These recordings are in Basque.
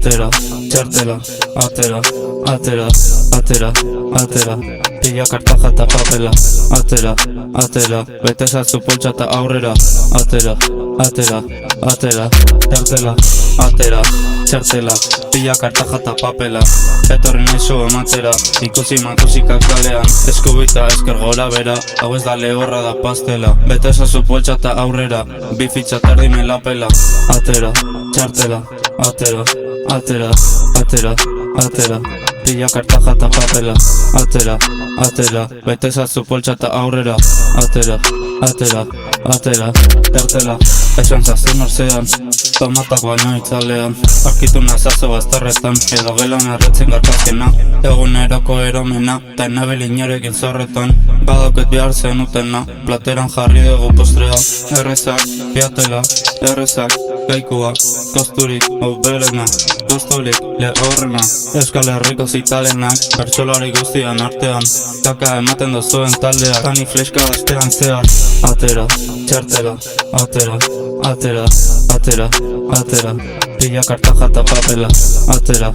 atera, txartela, atera, atera, atera, atera, pila kartaja eta papela, atera, atera, bete zazu poltsa eta aurrera, atera, atera, atera, txartela, atera, txartela, pila kartaja eta papela, etorri nahi zu ematera, ikusi makusika kalean, eskubita esker gora bera, hau ez da lehorra da pastela, bete zazu poltsa eta aurrera, bi fitxa terdi me la pela, atera, txartela, atera, atera, atera, atera, pila kartaja eta papela, atera, atera, bete zazu poltsa eta aurrera, atera, atera, atera, txartela, esan zazu norzean, tomatak baino itzalean, arkitu nazazo bazterretan, edo gelan erretzen garkazkena, eguneroko eromena, ta enabil inorekin zorretan, badauket behar zenutena, plateran jarri dugu postrea, errezak, piatela, errezak, gaikuak, kosturik, oberena, kosturik, lehorrena, Euskal Herriko zitalenak, bertsolari guztian artean, kaka ematen dozuen taldeak, tani fleska astean zehar, atera, txartela, atera, atera, atera, atera, pila kartaja eta papela, atera,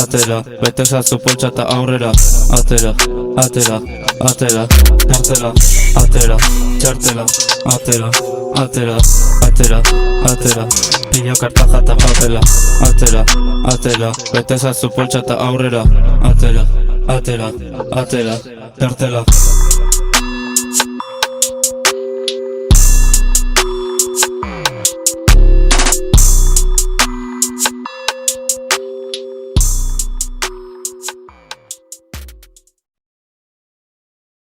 atera, bete zazu poltsa eta aurrera, atera, atera, atera, txartela, atera, txartela, atera, atera, atera, atera, pila kartaja eta papela, atera, atera, bete zazu poltsa eta aurrera, atera, atera, atera, txartela.